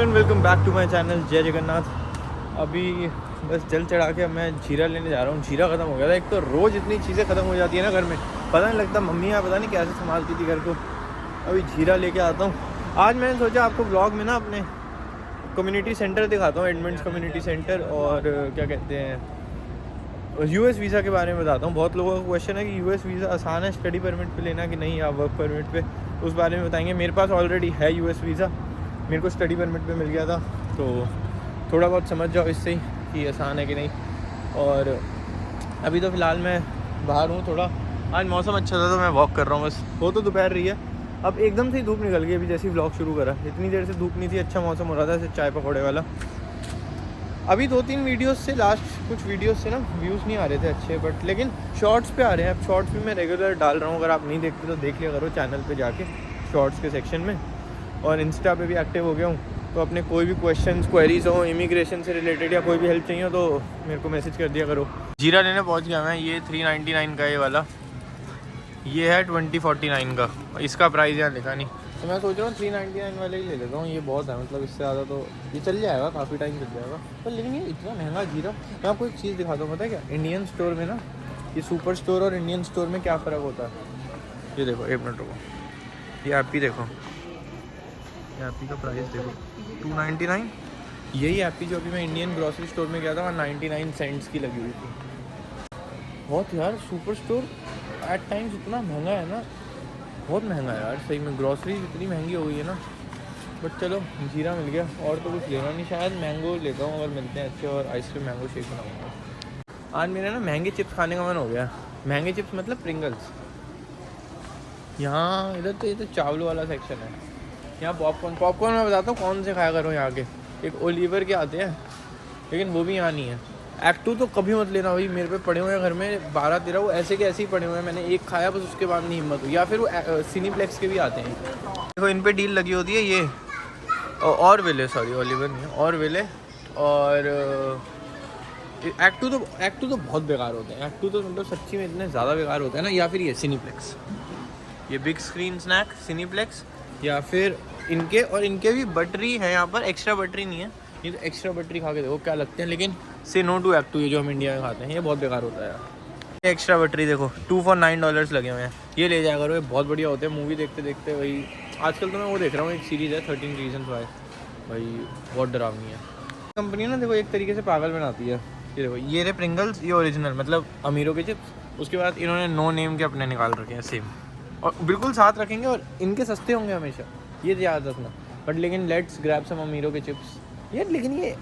And welcome back to my channel जय जगन्नाथ। अभी बस जल चढ़ा के मैं जीरा लेने जा रहा हूँ। जीरा ख़त्म हो गया था। एक तो रोज़ इतनी चीज़ें ख़त्म हो जाती है ना घर में, पता नहीं लगता मम्मियाँ पता नहीं कैसे संभालती थी घर को। अभी जीरा लेके आता हूँ। आज मैंने सोचा आपको व्लॉग में ना अपने कम्युनिटी सेंटर दिखाता हूँ, एडमंड्स कम्युनिटी सेंटर, और क्या कहते हैं यूएस वीज़ा के बारे में बताता हूँ। बहुत लोगों का क्वेश्चन है कि यूएस वीज़ा आसान है स्टडी परमिट पे लेना कि नहीं, या वर्क परमिट पे, उस बारे में बताएंगे। मेरे पास ऑलरेडी है यूएस वीज़ा, मेरे को स्टडी परमिट पे मिल गया था, तो थोड़ा बहुत समझ जाओ इससे ही कि आसान है कि नहीं। और अभी तो फ़िलहाल मैं बाहर हूँ थोड़ा, आज मौसम अच्छा था तो मैं वॉक कर रहा हूँ। बस हो तो दोपहर रही है, अब एकदम से ही धूप निकल गई। अभी जैसे ही व्लॉग शुरू करा, इतनी देर से धूप नहीं थी, अच्छा मौसम हो रहा था, चाय पकौड़े वाला। अभी 2-3 वीडियोस से, लास्ट कुछ वीडियोस से ना व्यूज़ नहीं आ रहे थे अच्छे, बट लेकिन शॉर्ट्स पे आ रहे हैं। अब शॉर्ट्स भी मैं रेगुलर डाल रहा हूँ, अगर आप नहीं देखते तो देख लिया करो चैनल पे जाके शॉर्ट्स के सेक्शन में। और इंस्टा पे भी एक्टिव हो गया हूँ, तो अपने कोई भी क्वेश्चंस क्वेरीज हो इमिग्रेशन से रिलेटेड या कोई भी हेल्प चाहिए हो तो मेरे को मैसेज कर दिया करो। जीरा लेने पहुँच गया मैं। ये 399 का ये वाला, ये है 2049 का, इसका प्राइस यहाँ लिखा नहीं, तो मैं सोच रहा हूँ 399 वाले ही ले लेता हूँ। ये बहुत है, मतलब इससे ज़्यादा तो ये चल जाएगा, काफ़ी टाइम चल जाएगा। पर लेकिन ये इतना महंगा जीरा। मैं आपको एक चीज़ दिखाता हूँ, पता है क्या, इंडियन स्टोर में ना, ये सुपर स्टोर और इंडियन स्टोर में क्या फ़र्क होता है। ये देखो, एक मिनट रुको, ये एपी देखो, एपी का प्राइस देखो 299। यही एपी जो अभी मैं इंडियन ग्रॉसरी स्टोर में गया था, वहाँ 99 सेंट्स की लगी हुई थी। बहुत यार, सुपर स्टोर एट टाइम्स इतना महंगा है ना, बहुत महंगा है यार सही में। ग्रॉसरी इतनी महंगी हो गई है ना, बट चलो जीरा मिल गया। और तो कुछ लेना नहीं, शायद मैंगो लेता हूँ अगर मिलते हैं अच्छे, और आइसक्रीम मैंगो शेक बनाऊँगा। आज मेरा ना महंगे चिप्स खाने का मन हो गया। महंगे चिप्स मतलब प्रिंगल्स। यहाँ इधर तो ये तो चावलों वाला सेक्शन है। यहाँ पॉपकॉर्न मैं बताता हूँ कौन से खाया करो यहाँ के। एक ओलिवर के आते हैं, लेकिन वो भी यहाँ नहीं है। एक्ट 2 तो कभी मत लेना भाई, मेरे पे पड़े हुए हैं घर में 12-13, वो ऐसे के ऐसे ही पड़े हुए हैं। मैंने एक खाया बस, उसके बाद नहीं हिम्मत हुई। या फिर वो सिनीप्लेक्स के भी आते हैं, देखो इन पे डील लगी होती है। ये और वेले, सॉरी ओलिवर नहीं है, और वेले। और एक्ट 2 तो बहुत बेकार होते हैं। एक्ट 2 तो मतलब सच्ची में इतने ज़्यादा बेकार होते हैं ना। या फिर ये सिनीप्लेक्स, ये बिग स्क्रीन स्नैक सिनीप्लेक्स, या फिर इनके, और इनके भी बटरी है यहाँ पर, एक्स्ट्रा बटरी नहीं है। ये तो एक्स्ट्रा बटरी खा के देखो क्या लगते हैं, लेकिन से नो टू एक्ट 2, ये जो हम इंडिया में खाते हैं ये बहुत बेकार होता है यार। एक्स्ट्रा बटरी देखो 2 for $9 लगे हुए हैं, ये ले जाया करो, ये बहुत बढ़िया होते हैं। मूवी देखते देखते वही, आजकल तो मैं वो देख रहा हूँ, एक सीरीज़ है 13 Reasons Why, भाई बहुत डरावनी है। कंपनी ना देखो एक तरीके से पागल बनाती है। ये देखो, ये रहे प्रिंगल्स, ये ओरिजिनल मतलब अमीरों के चिप्स। उसके बाद इन्होंने नो नेम के अपने निकाल रखे हैं सेम, और बिल्कुल साथ रखेंगे, और इनके सस्ते होंगे हमेशा, ये याद रखना। बट लेकिन लेट्स ग्रैब सम अमीरों के चिप्स यार। लेकिन ये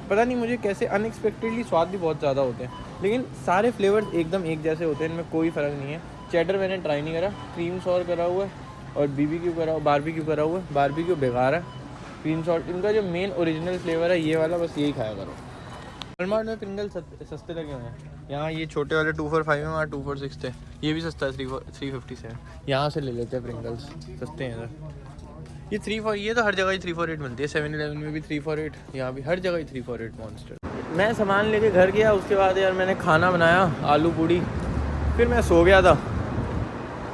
पता नहीं मुझे कैसे अनएक्सपेक्टेडली स्वाद भी बहुत ज़्यादा होते हैं, लेकिन सारे फ्लेवर्स एकदम एक जैसे होते हैं, इनमें कोई फ़र्क नहीं है। चेडर मैंने ट्राई नहीं करा, क्रीम सॉस करा हुआ है, और BBQ करा हुआ, बारबेक्यू करा हुआ है। बारबेक्यू बेकार है, क्रीम सॉल्ट इनका जो मेन ओरिजिनल फ्लेवर है ये वाला, बस यही खाया करो। वॉलमार्ट में प्रिंगल सस्ते लगे हुए हैं। यहाँ ये छोटे वाले 2 for 5 है, वहाँ 2 for 6 थे। ये भी सस्ता है, 350 से। यहाँ से ले लेते हैं प्रिंगल्स, सस्ते हैं इधर। ये 3 for, ये तो हर जगह ही 3 for 8 मिलती है। 7-Eleven में भी 3 for 8, यहाँ भी हर जगह ही 3 for 8 मॉन्स्टर। मैं सामान लेके घर गया, उसके बाद यार मैंने खाना बनाया, आलू पूड़ी, फिर मैं सो गया था।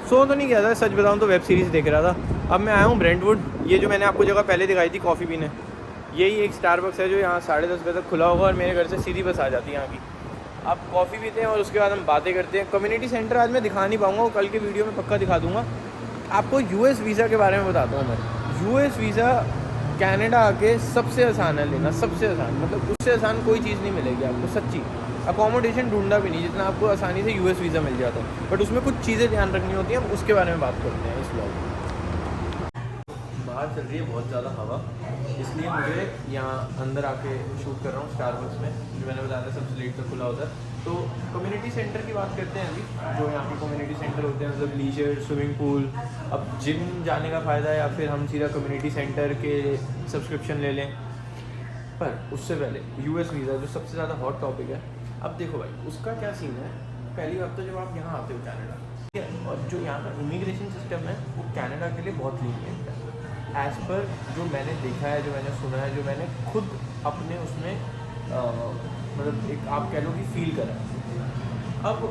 सो तो नहीं गया था, सच बताऊँ तो वेब सीरीज़ देख रहा था। अब मैं आया हूँ ब्रेंटवुड, ये जो मैंने आपको जगह पहले दिखाई थी कॉफ़ी पीने, यही एक स्टारबक्स है जो यहाँ 10:30 बजे तक खुला होगा, और मेरे घर से सीधी बस आ जाती है यहाँ की। आप कॉफ़ी पीते हैं और उसके बाद हम बातें करते हैं। कम्युनिटी सेंटर आज मैं दिखा नहीं पाऊँगा, वो कल के वीडियो में पक्का दिखा दूँगा। आपको यूएस वीज़ा के बारे में बताता हूँ मैं। यूएस वीज़ा कनाडा आके सबसे आसान है लेना, सबसे आसान, मतलब उससे आसान कोई चीज़ नहीं मिलेगी आपको सच्ची। अकोमोडेशन ढूंढना भी नहीं जितना आपको आसानी से यूएस वीज़ा मिल जाता है, बट उसमें कुछ चीज़ें ध्यान रखनी होती हैं, उसके बारे में बात करते हैं इस व्लॉग में। बाहर चल रही है बहुत ज़्यादा हवा, इसलिए मुझे यहाँ अंदर आके शूट कर रहा हूँ स्टारबक्स में, जो मैंने बताया था सबसे लेट तक खुला होता है। तो कम्युनिटी सेंटर की बात करते हैं अभी, जो यहाँ पे कम्युनिटी सेंटर होते हैं, मतलब लीजर, स्विमिंग पूल। अब जिम जाने का फ़ायदा है, या फिर हम सीधा कम्युनिटी सेंटर के सब्सक्रिप्शन ले लें। पर उससे पहले यूएस वीज़ा जो सबसे ज़्यादा हॉट टॉपिक है। अब देखो भाई, उसका क्या सीन है। पहली बात तो जब आप यहाँ आते हो कनाडा, ठीक है, और जो यहाँ का इमिग्रेशन सिस्टम है वो कनाडा के लिए बहुत लीनियंट है, एज़ पर जो मैंने देखा है, जो मैंने सुना है, जो मैंने खुद अपने उसमें मतलब एक आप कह लो कि फील करा। अब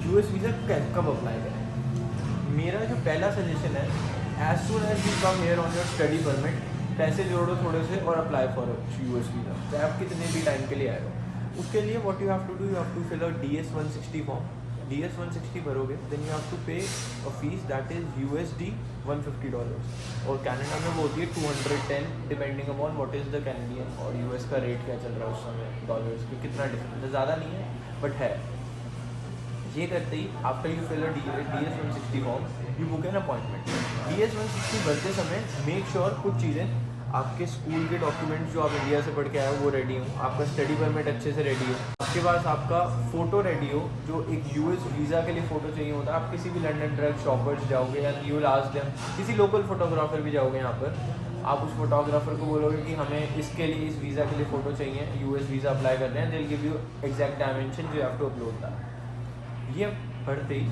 यूएस वीज़ा कब अप्लाई करें? मेरा जो पहला सजेशन है, as soon as you come here on your study permit, पैसे जोड़ो थोड़े से और अप्लाई फॉर यूएस वीज़ा, चाहे आप कितने भी टाइम के लिए आए हो। उसके लिए what you have to do, you have to fill a DS-160 form. DS-160 भरोगे then you have to pay a fees that is USD $150, और कनाडा में वो होती है 210, depending upon what is the Canadian और US का rate क्या चल रहा है उस समय डॉलर्स की, कितना डिफरेंस है, ज़्यादा नहीं है बट है। ये करते ही after you fill a DS-160 form you book an appointment. DS-160 भरते समय मेक श्योर कुछ चीज़ें, आपके स्कूल के डॉक्यूमेंट्स जो आप इंडिया से पढ़ के आए हो वो रेडी हो, आपका स्टडी परमिट अच्छे से रेडी हो, आपके पास आपका फ़ोटो रेडी हो, जो एक US वीज़ा के लिए फ़ोटो चाहिए होता है। आप किसी भी लंदन ड्रग शॉपर्स जाओगे या यू लास्ट देम किसी लोकल फोटोग्राफर भी जाओगे, यहाँ पर आप उस फोटोग्राफर को बोलोगे कि हमें इसके लिए इस वीज़ा के लिए फ़ोटो चाहिए, US वीज़ा अप्लाई करना है, they will give you exact dimension, you have to upload that. ये भरते ही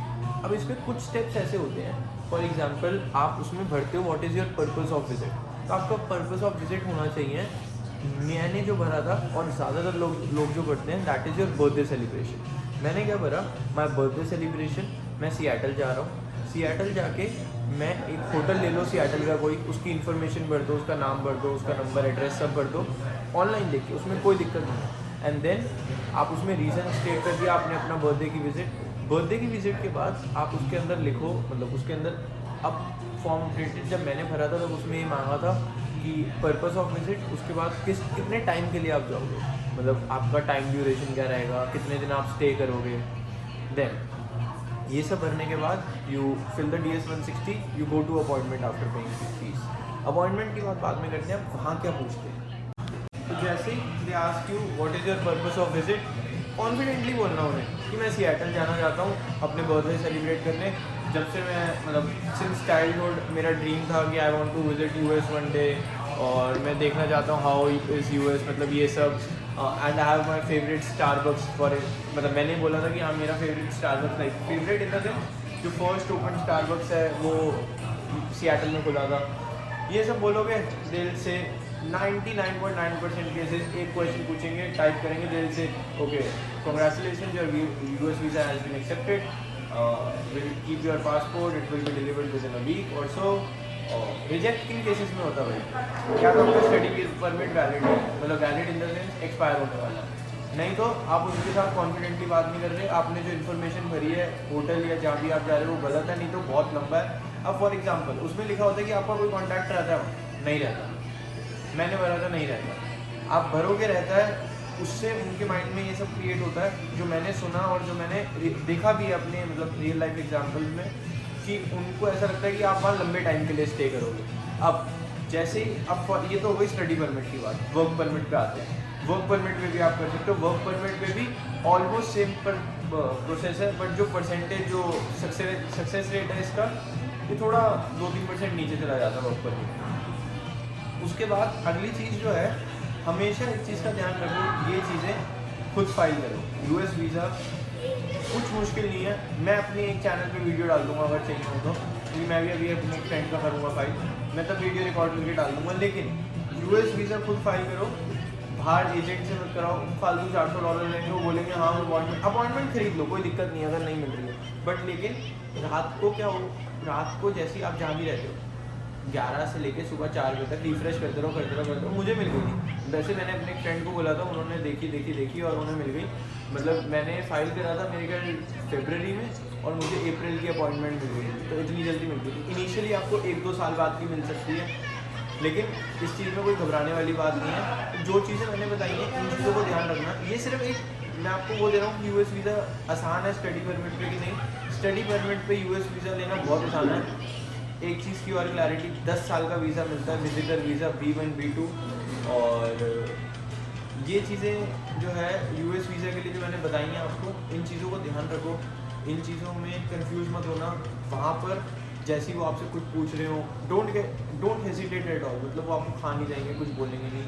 अब इस पर कुछ स्टेप्स ऐसे होते हैं, फॉर एग्जांपल आप उसमें भरते हो what is your purpose of visit, तो आपका पर्पस ऑफ विजिट होना चाहिए। मैंने जो भरा था और ज़्यादातर लोग जो करते हैं that is your birthday celebration. मैंने क्या भरा, माई बर्थडे सेलिब्रेशन, मैं सियाटल जा रहा हूँ, सियाटल जाके मैं एक होटल ले लो सियाटल का कोई, उसकी इन्फॉर्मेशन भर दो, उसका नाम भर दो, उसका नंबर एड्रेस सब भर दो, ऑनलाइन देख के, उसमें कोई दिक्कत नहीं है। एंड देन आप उसमें रीज़न स्टेट कर दिया आपने अपना बर्थडे की विज़िट। बर्थडे की विज़िट के बाद आप उसके अंदर लिखो, मतलब उसके अंदर अब फॉर्म प्रिंटेड जब मैंने भरा था तो उसमें ये मांगा था कि पर्पस ऑफ विजिट, उसके बाद कितने टाइम के लिए आप जाओगे, मतलब आपका टाइम ड्यूरेशन क्या रहेगा, कितने दिन आप स्टे करोगे। देन ये सब भरने के बाद you fill the DS-160, you go to appointment after paying fees. Appointment की बात बाद में करते हैं, आप वहाँ क्या पूछते हैं। तो जैसे ही they ask you what is your purpose of visit, confidently बोलना उन्हें कि मैं सियाटल जाना चाहता हूँ अपने बर्थडे सेलिब्रेट करने। जब से मैं मतलब सिंस चाइल्डहुड मेरा ड्रीम था कि I want to visit US one day, और मैं देखना चाहता हूँ हाउ इज़ US, मतलब ये सब। And I have my favourite Starbucks for it, मतलब मैंने बोला था कि हाँ मेरा favourite Starbucks, like favourite in the sense जो फर्स्ट ओपन स्टारबक्स है वो सियाटल में खुला था। ये सब बोलोगे दिल से 99.9% केसेस एक क्वेश्चन पूछेंगे, टाइप करेंगे दिल से, okay congratulation your US visa has been accepted, will keep your passport, it will be delivered within a week or so. Reject किन केसेस में होता है भाई, क्या तो आपका स्टडी परमिट वैलिड है, मतलब valid in the sense expire होने वाला है, नहीं तो आप उनके साथ कॉन्फिडेंटली बात नहीं कर रहे, आपने जो इन्फॉर्मेशन भरी है होटल या जहाँ भी आप जा रहे हो वो गलत है, नहीं तो बहुत लंबा है। अब फॉर एग्जांपल उसमें लिखा होता है कि आपका कोई कॉन्टैक्ट रहता है, नहीं रहता, मैंने भरा था नहीं रहता, आप भरोगे रहता है, उससे उनके माइंड में ये सब क्रिएट होता है जो मैंने सुना और जो मैंने देखा भी है अपने मतलब रियल लाइफ एग्जांपल्स में, कि उनको ऐसा लगता है कि आप वहाँ लंबे टाइम के लिए स्टे करोगे। अब जैसे ही अब ये तो हो गई स्टडी परमिट की बात, वर्क परमिट पे आते हैं। वर्क परमिट में भी आप कर सकते हो, वर्क परमिट में भी ऑलमोस्ट सेम प्रोसेस है, बट जो परसेंटेज जो सक्सेस रेट है इसका ये थोड़ा 2-3% नीचे चला जाता है वर्क परमिट। उसके बाद अगली चीज़ जो है, हमेशा इस चीज़ का ध्यान रखो, ये चीज़ें खुद फाइल करो। US वीज़ा कुछ मुश्किल नहीं है, मैं अपनी एक चैनल पे वीडियो डाल दूंगा अगर चाहिए हो तो, क्योंकि मैं भी अभी अपने फ्रेंड का करूँगा फाइल, मैं तब वीडियो रिकॉर्ड करके डाल दूँगा। लेकिन US वीज़ा खुद फाइल करो, बाहर एजेंट से मत कराओ, फालतू $400 लेंगे, वो बोलेंगे हाँ अपॉइंटमेंट खरीद लो, कोई दिक्कत नहीं अगर नहीं मिल रही है। बट लेकिन रात को क्या हो, रात को जैसे ही आप जहाँ भी रहते हो 11 से लेके सुबह 4 बजे तक रिफ्रेश करते रहो। मुझे मिल गई थी, वैसे मैंने अपने फ्रेंड को बोला था, उन्होंने देखी और उन्हें मिल गई। मतलब मैंने फाइल करा था मेरे ख्याल फरवरी में और मुझे अप्रैल की अपॉइंटमेंट मिल गई, तो इतनी जल्दी मिल गई थी। इनिशियली आपको 1-2 साल बाद की मिल सकती है, लेकिन इस चीज़ में कोई घबराने वाली बात नहीं है। जो चीज़ें मैंने बताई हैं इन चीज़ों को ध्यान रखना। ये सिर्फ एक मैं आपको वो दे रहा हूँ कि US वीज़ा आसान है स्टडी परमिट पे कि नहीं। स्टडी परमिट पे US वीज़ा लेना बहुत आसान है। एक चीज़ की और क्लैरिटी, 10 साल का वीज़ा मिलता है, विजिटर वीज़ा B1 B2, और ये चीज़ें जो है US वीज़ा के लिए जो मैंने बताई हैं आपको, इन चीज़ों को ध्यान रखो, इन चीज़ों में कंफ्यूज मत होना। वहाँ पर जैसे ही वो आपसे कुछ पूछ रहे हो, डोंट हेजिटेट एट ऑल, मतलब वो आपको खा नहीं जाएंगे, कुछ बोलेंगे नहीं।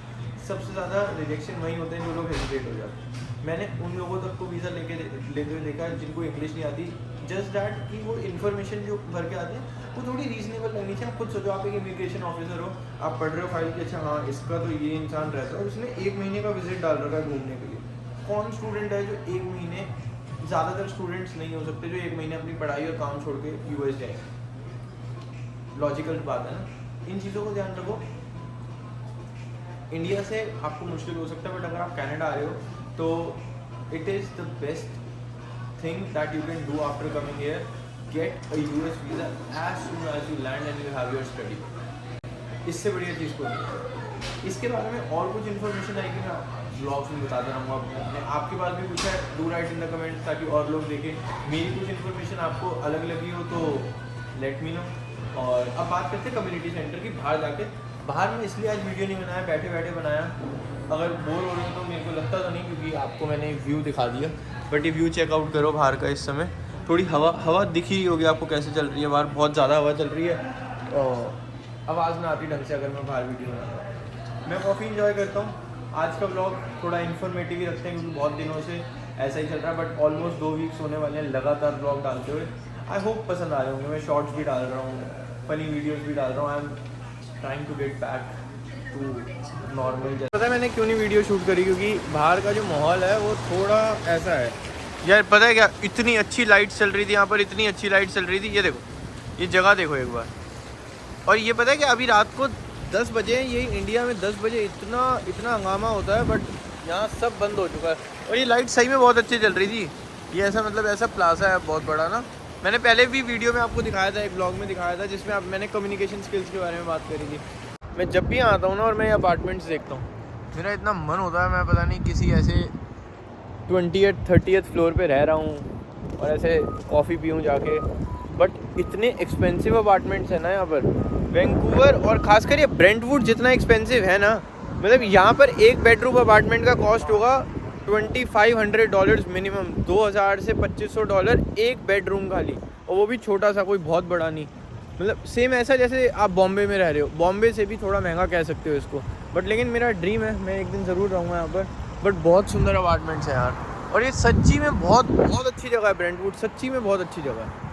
सबसे ज़्यादा रिजेक्शन वही होते हैं जो लोग हेजिटेट हो जाते हैं। मैंने उन लोगों तक को वीज़ा लेते हुए देखा है जिनको इंग्लिश नहीं आती, जस्ट डैट कि वो इन्फॉर्मेशन जो भर के आते हैं वो थोड़ी रीजनेबल लगनी चाहिए। आप खुद सोचो, आप एक इमिग्रेशन ऑफिसर हो, आप पढ़ रहे हो फाइल कि अच्छा हाँ इसका तो ये इंसान रहता है, उसने 1 महीने का विजिट डाल रखा है घूमने के लिए। कौन स्टूडेंट है जो 1 महीने, ज़्यादातर स्टूडेंट्स नहीं हो सकते जो 1 महीने अपनी पढ़ाई और काम छोड़ के US जाएंगे। लॉजिकल बात है ना। इन चीज़ों को ध्यान रखो। इंडिया से आपको मुश्किल हो सकता है, बट अगर आप कनाडा आ रहे हो तो it is the best thing that you can do after coming here, get a US visa as soon as you land and you have your study. इससे बढ़िया चीज़ को नहीं। इसके बारे में और कुछ इन्फॉर्मेशन आएगी मैं ब्लॉग्स में बताता रहूँगा अपने। आपके पास भी कुछ है, do right in the comments ताकि और लोग देखें। मेरी कुछ इन्फॉर्मेशन आपको अलग लगी हो तो लेट मी नो। और अब बात करते हैं कम्युनिटी सेंटर की। बाहर जाके, बाहर में इसलिए आज वीडियो नहीं बनाया, बैठे बैठे बनाया। अगर बोर हो रहे हो तो मेरे को लगता तो नहीं, क्योंकि आपको मैंने व्यू दिखा दिया, बट ये व्यू चेकआउट करो बाहर का। इस समय थोड़ी हवा दिख ही होगी आपको कैसे चल रही है बाहर, बहुत ज़्यादा हवा चल रही है और आवाज़ ना आती ढंग से अगर मैं बाहर वीडियो बनाता हूँ। मैं काफ़ी इन्जॉय करता हूँ। आज का ब्लॉग थोड़ा इन्फॉर्मेटिव ही रखते हैं क्योंकि बहुत दिनों से ऐसा ही चल रहा है, बट ऑलमोस्ट 2 वीक्स होने वाले हैं लगातार ब्लॉग डालते हुए। आई होप पसंद आ रहे होंगे। मैं शॉर्ट्स भी डाल रहा हूँ, फनी वीडियोज़ भी डाल रहा हूँ। I am trying to get back to normal. पता है मैंने क्यों नहीं वीडियो शूट करी, क्योंकि बाहर का जो माहौल है वो थोड़ा ऐसा है यार। पता है क्या, इतनी अच्छी लाइट चल रही थी यहाँ पर, इतनी अच्छी लाइट चल रही थी। ये देखो, ये जगह देखो एक बार। और ये पता है कि अभी रात को 10 बजे, यही इंडिया में 10 बजे इतना हंगामा होता है, बट यहाँ सब बंद हो चुका है। और ये लाइट सही में बहुत अच्छी चल रही थी। ये ऐसा मतलब ऐसा प्लाजा है बहुत बड़ा ना। मैंने पहले भी वीडियो में आपको दिखाया था, एक ब्लॉग में दिखाया था, जिसमें मैंने कम्युनिकेशन स्किल्स के बारे में बात करी थी। मैं जब भी आता हूँ ना और मैं अपार्टमेंट्स देखता हूँ, मेरा इतना मन होता है मैं पता नहीं किसी ऐसे 20th 30th फ्लोर पे रह रहा हूँ और ऐसे कॉफ़ी पीऊँ जाके। बट इतने एक्सपेंसिव अपार्टमेंट्स हैं ना यहाँ पर। वैंकूवर और ख़ासकर ये ब्रेंटवुड जितना एक्सपेंसिव है ना, मतलब यहाँ पर एक बेडरूम अपार्टमेंट का कॉस्ट होगा $2,500 मिनिमम, 2000 से $2500 एक बेडरूम खाली, और वो भी छोटा सा, कोई बहुत बड़ा नहीं। मतलब सेम ऐसा जैसे आप बॉम्बे में रह रहे हो, बॉम्बे से भी थोड़ा महंगा कह सकते हो इसको। बट लेकिन मेरा ड्रीम है, मैं एक दिन ज़रूर रहूँगा यहाँ पर। बट बहुत सुंदर अपार्टमेंट्स हैं यार, और ये सच्ची में बहुत अच्छी जगह है। ब्रेंटवुड सच्ची में बहुत अच्छी जगह है।